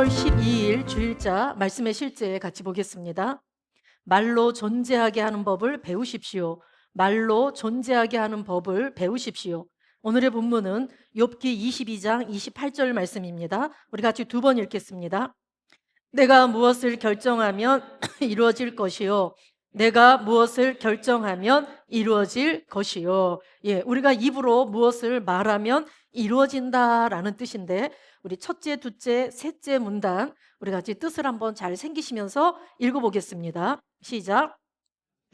6월 12일 주일자 말씀의 실제 같이 보겠습니다. 말로 존재하게 하는 법을 배우십시오. 말로 존재하게 하는 법을 배우십시오. 오늘의 본문은 욥기 22장 28절 말씀입니다. 우리 같이 두 번 읽겠습니다. 내가 무엇을 결정하면 이루어질 것이요. 내가 무엇을 결정하면 이루어질 것이요. 우리가 입으로 무엇을 말하면 이루어진다라는 뜻인데, 우리 첫째, 둘째, 셋째 문단 우리 같이 뜻을 한번 잘 생기시면서 읽어보겠습니다. 시작.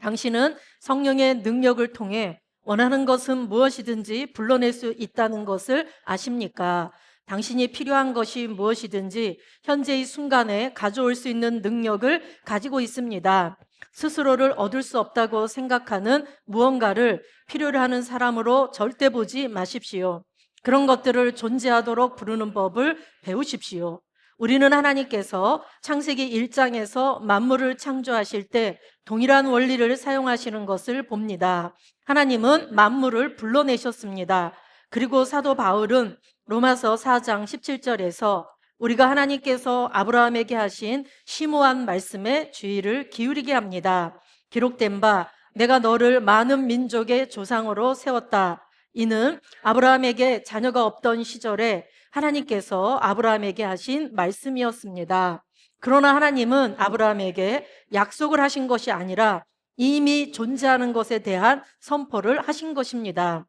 당신은 성령의 능력을 통해 원하는 것은 무엇이든지 불러낼 수 있다는 것을 아십니까? 당신이 필요한 것이 무엇이든지 현재의 순간에 가져올 수 있는 능력을 가지고 있습니다. 스스로를 얻을 수 없다고 생각하는 무언가를 필요로 하는 사람으로 절대 보지 마십시오. 그런 것들을 존재하도록 부르는 법을 배우십시오. 우리는 하나님께서 창세기 1장에서 만물을 창조하실 때 동일한 원리를 사용하시는 것을 봅니다. 하나님은 만물을 불러내셨습니다. 그리고 사도 바울은 로마서 4장 17절에서 우리가 하나님께서 아브라함에게 하신 심오한 말씀에 주의를 기울이게 합니다. 기록된 바 내가 너를 많은 민족의 조상으로 세웠다. 이는 아브라함에게 자녀가 없던 시절에 하나님께서 아브라함에게 하신 말씀이었습니다. 그러나 하나님은 아브라함에게 약속을 하신 것이 아니라 이미 존재하는 것에 대한 선포를 하신 것입니다.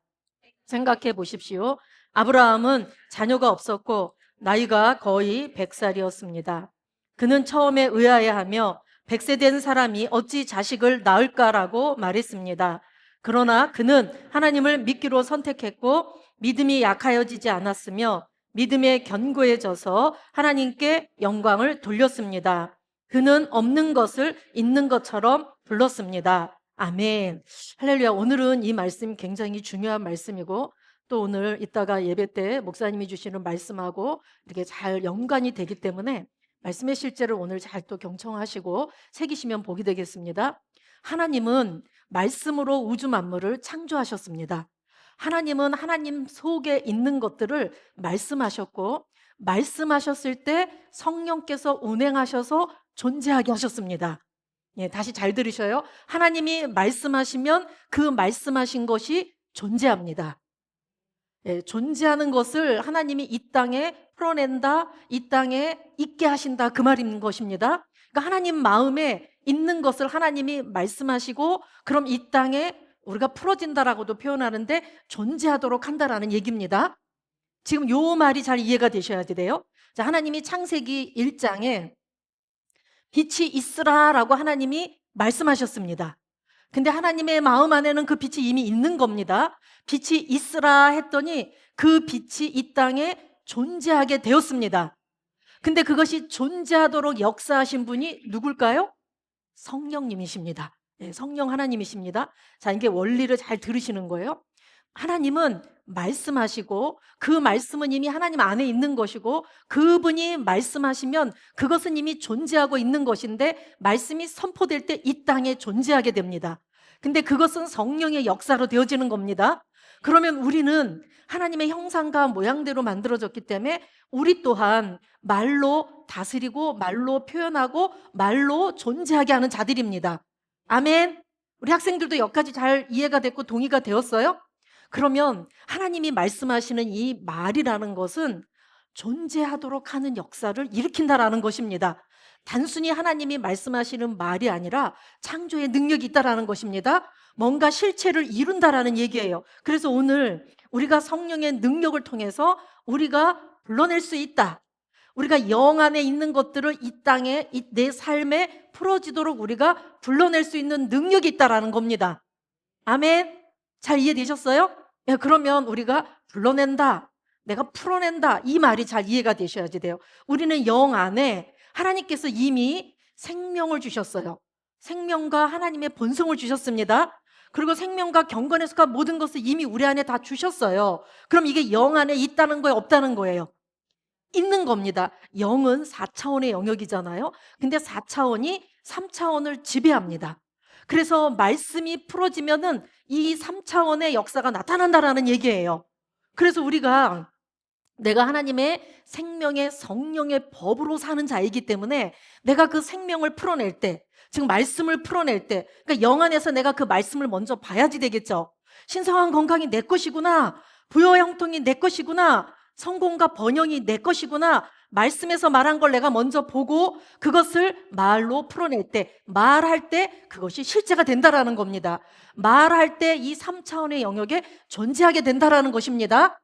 생각해 보십시오. 아브라함은 자녀가 없었고 나이가 거의 100살이었습니다. 그는 처음에 의아해하며 100세 된 사람이 어찌 자식을 낳을까라고 말했습니다. 그러나 그는 하나님을 믿기로 선택했고 믿음이 약하여지지 않았으며 믿음에 견고해져서 하나님께 영광을 돌렸습니다. 그는 없는 것을 있는 것처럼 불렀습니다. 아멘. 할렐루야. 오늘은 이 말씀이 굉장히 중요한 말씀이고 또 오늘 이따가 예배 때 목사님이 주시는 말씀하고 이렇게 잘 연관이 되기 때문에 말씀의 실제를 오늘 잘 또 경청하시고 새기시면 복이 되겠습니다. 하나님은 말씀으로 우주 만물을 창조하셨습니다. 하나님은 하나님 속에 있는 것들을 말씀하셨고 말씀하셨을 때 성령께서 운행하셔서 존재하게 하셨습니다. 다시 잘 들으셔요. 하나님이 말씀하시면 그 말씀하신 것이 존재합니다. 존재하는 것을 하나님이 이 땅에 풀어낸다, 이 땅에 있게 하신다, 그 말인 것입니다. 그러니까 하나님 마음에 있는 것을 하나님이 말씀하시고 그럼 이 땅에 우리가 풀어진다라고도 표현하는데 존재하도록 한다라는 얘기입니다. 지금 요 말이 잘 이해가 되셔야 돼요. 자, 하나님이 창세기 1장에 빛이 있으라라고 하나님이 말씀하셨습니다. 근데 하나님의 마음 안에는 그 빛이 이미 있는 겁니다. 빛이 있으라 했더니 그 빛이 이 땅에 존재하게 되었습니다. 근데 그것이 존재하도록 역사하신 분이 누굴까요? 성령님이십니다. 성령 하나님이십니다. 자, 이게 원리를 잘 들으시는 거예요. 하나님은 말씀하시고 그 말씀은 이미 하나님 안에 있는 것이고 그분이 말씀하시면 그것은 이미 존재하고 있는 것인데 말씀이 선포될 때 이 땅에 존재하게 됩니다. 근데 그것은 성령의 역사로 되어지는 겁니다. 그러면 우리는 하나님의 형상과 모양대로 만들어졌기 때문에 우리 또한 말로 다스리고 말로 표현하고 말로 존재하게 하는 자들입니다. 아멘. 우리 학생들도 여기까지 잘 이해가 됐고 동의가 되었어요? 그러면 하나님이 말씀하시는 이 말이라는 것은 존재하도록 하는 역사를 일으킨다라는 것입니다. 단순히 하나님이 말씀하시는 말이 아니라 창조의 능력이 있다라는 것입니다. 뭔가 실체를 이룬다라는 얘기예요. 그래서 오늘 우리가 성령의 능력을 통해서 우리가 불러낼 수 있다. 우리가 영 안에 있는 것들을 이 땅에 내 삶에 풀어지도록 우리가 불러낼 수 있는 능력이 있다라는 겁니다. 아멘. 잘 이해되셨어요? 그러면 우리가 불러낸다, 내가 풀어낸다, 이 말이 잘 이해가 되셔야지 돼요. 우리는 영 안에 하나님께서 이미 생명을 주셨어요. 생명과 하나님의 본성을 주셨습니다. 그리고 생명과 경건에서가 모든 것을 이미 우리 안에 다 주셨어요. 그럼 이게 영 안에 있다는 거예요, 없다는 거예요? 있는 겁니다. 영은 4차원의 영역이잖아요. 근데 4차원이 3차원을 지배합니다. 그래서 말씀이 풀어지면은 이 3차원의 역사가 나타난다라는 얘기예요. 그래서 우리가 내가 하나님의 생명의 성령의 법으로 사는 자이기 때문에 내가 그 생명을 풀어낼 때, 즉 말씀을 풀어낼 때, 그러니까 영 안에서 내가 그 말씀을 먼저 봐야지 되겠죠. 신성한 건강이 내 것이구나, 부여 형통이 내 것이구나, 성공과 번영이 내 것이구나, 말씀에서 말한 걸 내가 먼저 보고 그것을 말로 풀어낼 때, 말할 때 그것이 실제가 된다라는 겁니다. 말할 때 이 3차원의 영역에 존재하게 된다라는 것입니다.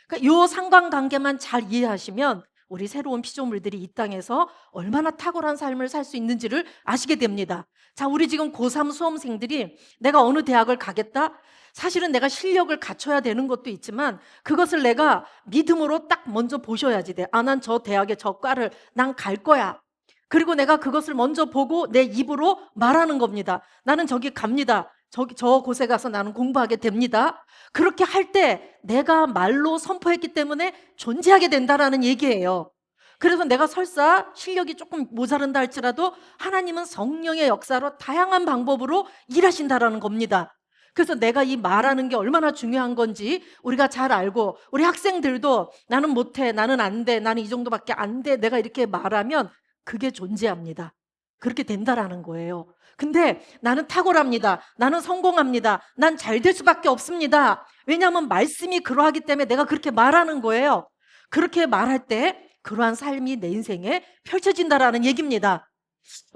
그러니까 요 상관관계만 잘 이해하시면 우리 새로운 피조물들이 이 땅에서 얼마나 탁월한 삶을 살 수 있는지를 아시게 됩니다. 자, 우리 지금 고3 수험생들이 내가 어느 대학을 가겠다? 사실은 내가 실력을 갖춰야 되는 것도 있지만 그것을 내가 믿음으로 딱 먼저 보셔야지 돼. 아, 난 저 대학에 저 과를 난 갈 거야. 그리고 내가 그것을 먼저 보고 내 입으로 말하는 겁니다. 나는 저기 갑니다. 저 곳에 가서 나는 공부하게 됩니다. 그렇게 할 때 내가 말로 선포했기 때문에 존재하게 된다라는 얘기예요. 그래서 내가 설사 실력이 조금 모자른다 할지라도 하나님은 성령의 역사로 다양한 방법으로 일하신다라는 겁니다. 그래서 내가 이 말하는 게 얼마나 중요한 건지 우리가 잘 알고, 우리 학생들도 나는 못해, 나는 안 돼, 나는 이 정도밖에 안 돼, 내가 이렇게 말하면 그게 존재합니다. 그렇게 된다라는 거예요. 근데 나는 탁월합니다, 나는 성공합니다, 난 잘 될 수밖에 없습니다. 왜냐하면 말씀이 그러하기 때문에 내가 그렇게 말하는 거예요. 그렇게 말할 때 그러한 삶이 내 인생에 펼쳐진다라는 얘기입니다.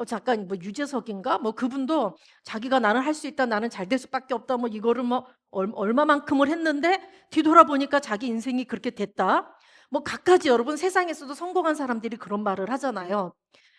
잠깐 뭐 유재석인가 뭐 그분도 자기가 나는 할 수 있다, 나는 잘 될 수밖에 없다, 뭐 이거를 뭐 얼마만큼을 했는데 뒤돌아보니까 자기 인생이 그렇게 됐다. 뭐 갖가지 여러분 세상에서도 성공한 사람들이 그런 말을 하잖아요.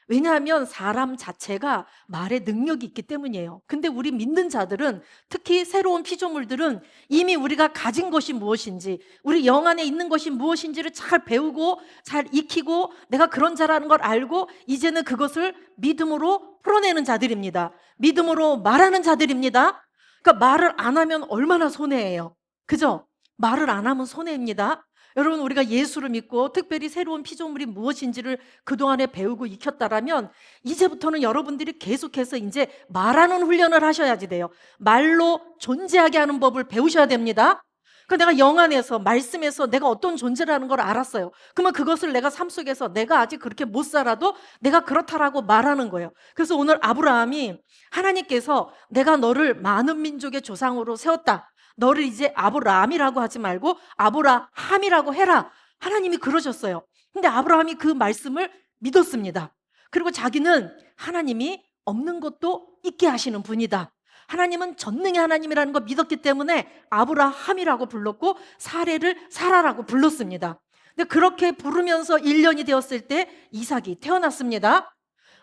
왜냐하면 사람 자체가 말의 능력이 있기 때문이에요. 근데 우리 믿는 자들은, 특히 새로운 피조물들은 이미 우리가 가진 것이 무엇인지, 우리 영 안에 있는 것이 무엇인지를 잘 배우고 잘 익히고 내가 그런 자라는 걸 알고 이제는 그것을 믿음으로 풀어내는 자들입니다. 믿음으로 말하는 자들입니다. 그러니까 말을 안 하면 얼마나 손해예요. 그죠? 말을 안 하면 손해입니다. 여러분, 우리가 예수를 믿고 특별히 새로운 피조물이 무엇인지를 그동안에 배우고 익혔다라면 이제부터는 여러분들이 계속해서 이제 말하는 훈련을 하셔야지 돼요. 말로 존재하게 하는 법을 배우셔야 됩니다. 그러니까 내가 영 안에서 말씀에서 내가 어떤 존재라는 걸 알았어요. 그러면 그것을 내가 삶 속에서 내가 아직 그렇게 못 살아도 내가 그렇다라고 말하는 거예요. 그래서 오늘 아브라함이 하나님께서 내가 너를 많은 민족의 조상으로 세웠다, 너를 이제 아브라함이라고 하지 말고 아브라함이라고 해라, 하나님이 그러셨어요. 근데 아브라함이 그 말씀을 믿었습니다. 그리고 자기는 하나님이 없는 것도 있게 하시는 분이다, 하나님은 전능의 하나님이라는 걸 믿었기 때문에 아브라함이라고 불렀고 사레를 사라라고 불렀습니다. 근데 그렇게 부르면서 1년이 되었을 때 이삭이 태어났습니다.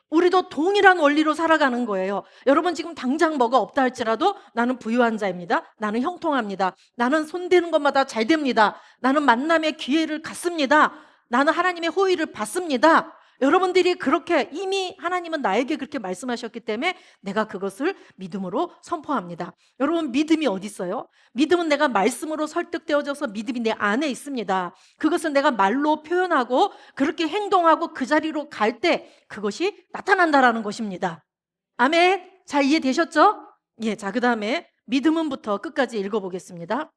우리도 동일한 원리로 살아가는 거예요. 여러분, 지금 당장 뭐가 없다 할지라도 나는 부유한 자입니다, 나는 형통합니다, 나는 손대는 것마다 잘 됩니다, 나는 만남의 기회를 갖습니다, 나는 하나님의 호의를 받습니다. 여러분들이 그렇게 이미 하나님은 나에게 그렇게 말씀하셨기 때문에 내가 그것을 믿음으로 선포합니다. 여러분, 믿음이 어디 있어요? 믿음은 내가 말씀으로 설득되어져서 믿음이 내 안에 있습니다. 그것은 내가 말로 표현하고 그렇게 행동하고 그 자리로 갈 때 그것이 나타난다라는 것입니다. 아멘. 잘 이해되셨죠? 예, 자, 그 다음에 믿음은부터 끝까지 읽어보겠습니다.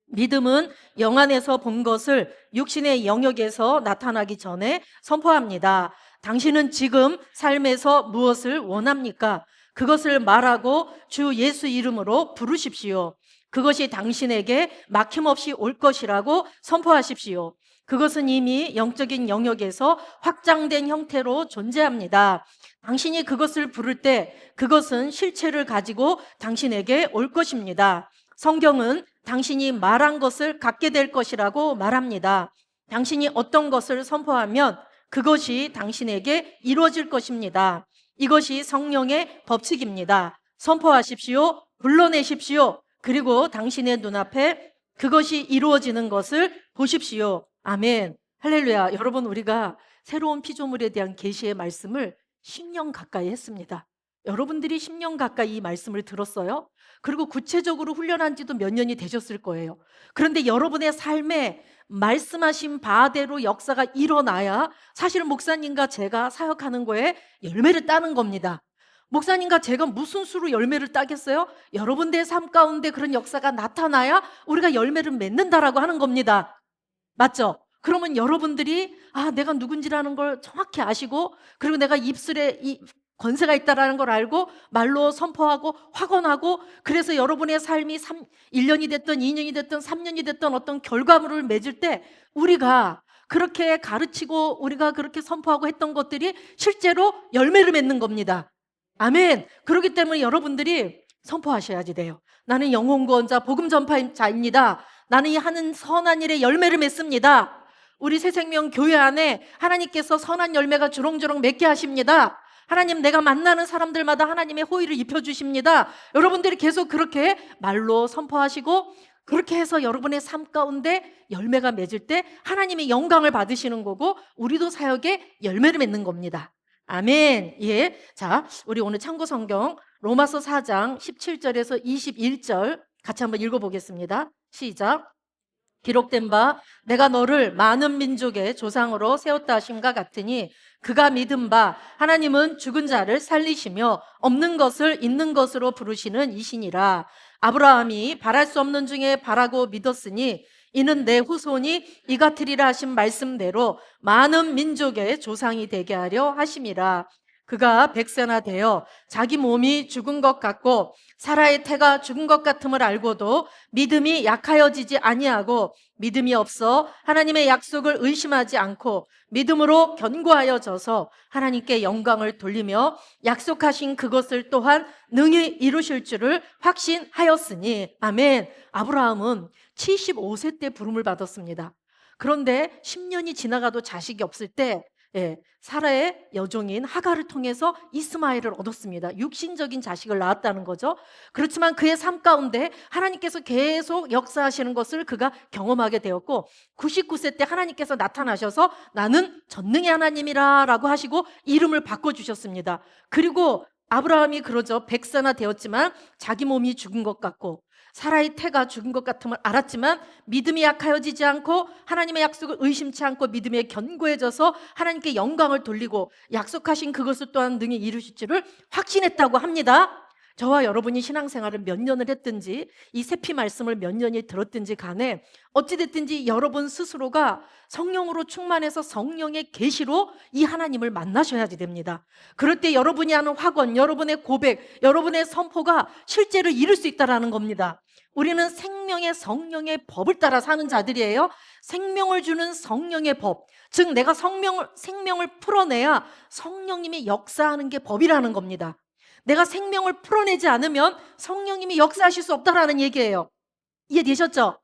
믿음은 영 안에서 본 것을 육신의 영역에서 나타나기 전에 선포합니다. 당신은 지금 삶에서 무엇을 원합니까? 그것을 말하고 주 예수 이름으로 부르십시오. 그것이 당신에게 막힘없이 올 것이라고 선포하십시오. 그것은 이미 영적인 영역에서 확장된 형태로 존재합니다. 당신이 그것을 부를 때 그것은 실체를 가지고 당신에게 올 것입니다. 성경은 당신이 말한 것을 갖게 될 것이라고 말합니다. 당신이 어떤 것을 선포하면 그것이 당신에게 이루어질 것입니다. 이것이 성령의 법칙입니다. 선포하십시오. 불러내십시오. 그리고 당신의 눈앞에 그것이 이루어지는 것을 보십시오. 아멘. 할렐루야. 여러분, 우리가 새로운 피조물에 대한 계시의 말씀을 10년 가까이 했습니다. 여러분들이 10년 가까이 이 말씀을 들었어요? 그리고 구체적으로 훈련한 지도 몇 년이 되셨을 거예요. 그런데 여러분의 삶에 말씀하신 바대로 역사가 일어나야 사실 목사님과 제가 사역하는 거에 열매를 따는 겁니다. 목사님과 제가 무슨 수로 열매를 따겠어요? 여러분들의 삶 가운데 그런 역사가 나타나야 우리가 열매를 맺는다라고 하는 겁니다. 맞죠? 그러면 여러분들이 내가 누군지라는 걸 정확히 아시고, 그리고 내가 입술에 이 권세가 있다라는 걸 알고 말로 선포하고 확언하고, 그래서 여러분의 삶이 1년이 됐든 2년이 됐든 3년이 됐든 어떤 결과물을 맺을 때 우리가 그렇게 가르치고 우리가 그렇게 선포하고 했던 것들이 실제로 열매를 맺는 겁니다. 아멘. 그렇기 때문에 여러분들이 선포하셔야지 돼요. 나는 영혼구원자 복음 전파자입니다. 나는 이 하는 선한 일에 열매를 맺습니다. 우리 새생명 교회 안에 하나님께서 선한 열매가 주렁주렁 맺게 하십니다. 하나님, 내가 만나는 사람들마다 하나님의 호의를 입혀주십니다. 여러분들이 계속 그렇게 말로 선포하시고 그렇게 해서 여러분의 삶 가운데 열매가 맺을 때 하나님의 영광을 받으시는 거고, 우리도 사역에 열매를 맺는 겁니다. 아멘. 예. 자, 우리 오늘 참고 성경 로마서 4장 17절에서 21절 같이 한번 읽어보겠습니다. 시작. 기록된 바 내가 너를 많은 민족의 조상으로 세웠다 하심과 같으니 그가 믿은 바 하나님은 죽은 자를 살리시며 없는 것을 있는 것으로 부르시는 이시니라. 아브라함이 바랄 수 없는 중에 바라고 믿었으니 이는 내 후손이 이 같으리라 하신 말씀대로 많은 민족의 조상이 되게 하려 하심이라. 그가 100세나 되어 자기 몸이 죽은 것 같고 사라의 태가 죽은 것 같음을 알고도 믿음이 약하여지지 아니하고 믿음이 없어 하나님의 약속을 의심하지 않고 믿음으로 견고하여져서 하나님께 영광을 돌리며 약속하신 그것을 또한 능히 이루실 줄을 확신하였으니. 아멘. 아브라함은 75세 때 부름을 받았습니다. 그런데 10년이 지나가도 자식이 없을 때 사라의 여종인 하갈을 통해서 이스마엘을 얻었습니다. 육신적인 자식을 낳았다는 거죠. 그렇지만 그의 삶 가운데 하나님께서 계속 역사하시는 것을 그가 경험하게 되었고, 99세 때 하나님께서 나타나셔서 나는 전능의 하나님이라 라고 하시고 이름을 바꿔주셨습니다. 그리고 아브라함이 그러죠. 100세나 되었지만 자기 몸이 죽은 것 같고 사라의 태가 죽은 것 같음을 알았지만 믿음이 약하여지지 않고 하나님의 약속을 의심치 않고 믿음에 견고해져서 하나님께 영광을 돌리고 약속하신 그것을 또한 능히 이루실 줄을 확신했다고 합니다. 저와 여러분이 신앙생활을 몇 년을 했든지 이 세피 말씀을 몇 년이 들었든지 간에 어찌됐든지 여러분 스스로가 성령으로 충만해서 성령의 계시로 이 하나님을 만나셔야지 됩니다. 그럴 때 여러분이 하는 확언, 여러분의 고백, 여러분의 선포가 실제로 이룰 수 있다는 겁니다. 우리는 생명의 성령의 법을 따라 사는 자들이에요. 생명을 주는 성령의 법, 즉 내가 생명을 풀어내야 성령님이 역사하는 게 법이라는 겁니다. 내가 생명을 풀어내지 않으면 성령님이 역사하실 수 없다라는 얘기예요. 이해되셨죠?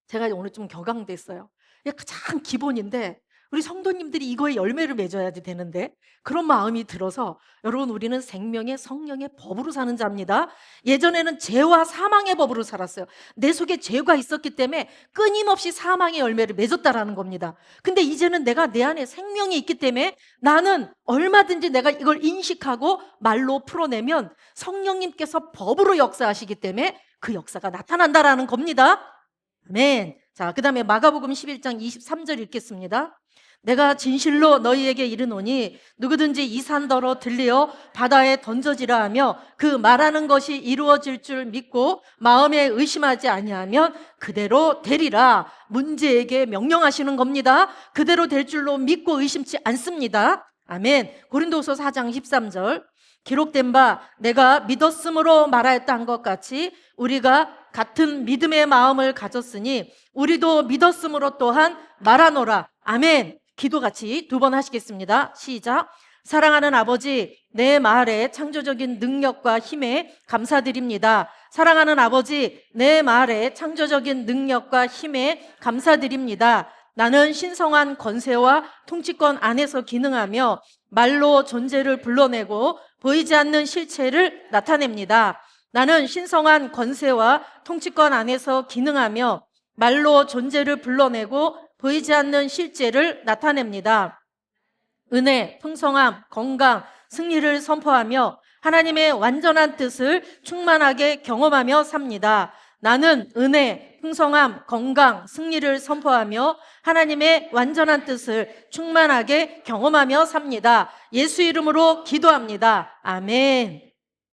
제가 오늘 좀 격앙됐어요. 이게 가장 기본인데 우리 성도님들이 이거에 열매를 맺어야지 되는데, 그런 마음이 들어서 여러분, 우리는 생명의 성령의 법으로 사는 자입니다. 예전에는 죄와 사망의 법으로 살았어요. 내 속에 죄가 있었기 때문에 끊임없이 사망의 열매를 맺었다라는 겁니다. 근데 이제는 내가 내 안에 생명이 있기 때문에 나는 얼마든지 내가 이걸 인식하고 말로 풀어내면 성령님께서 법으로 역사하시기 때문에 그 역사가 나타난다라는 겁니다. 아멘. 자, 그 다음에 마가복음 11장 23절 읽겠습니다. 내가 진실로 너희에게 이르노니 누구든지 이 산더러 들리어 바다에 던져지라 하며 그 말하는 것이 이루어질 줄 믿고 마음에 의심하지 아니하면 그대로 되리라. 문제에게 명령하시는 겁니다. 그대로 될 줄로 믿고 의심치 않습니다. 아멘. 고린도후서 4장 13절 기록된 바 내가 믿었으므로 말하였다 한 것 같이 우리가 같은 믿음의 마음을 가졌으니 우리도 믿었으므로 또한 말하노라. 아멘. 기도 같이 두 번 하시겠습니다. 시작. 사랑하는 아버지, 내 말에 창조적인 능력과 힘에 감사드립니다. 사랑하는 아버지, 내 말에 창조적인 능력과 힘에 감사드립니다. 나는 신성한 권세와 통치권 안에서 기능하며 말로 존재를 불러내고 보이지 않는 실체를 나타냅니다. 나는 신성한 권세와 통치권 안에서 기능하며 말로 존재를 불러내고 보이지 않는 실제를 나타냅니다. 은혜, 풍성함, 건강, 승리를 선포하며 하나님의 완전한 뜻을 충만하게 경험하며 삽니다. 나는 은혜, 풍성함, 건강, 승리를 선포하며 하나님의 완전한 뜻을 충만하게 경험하며 삽니다. 예수 이름으로 기도합니다. 아멘.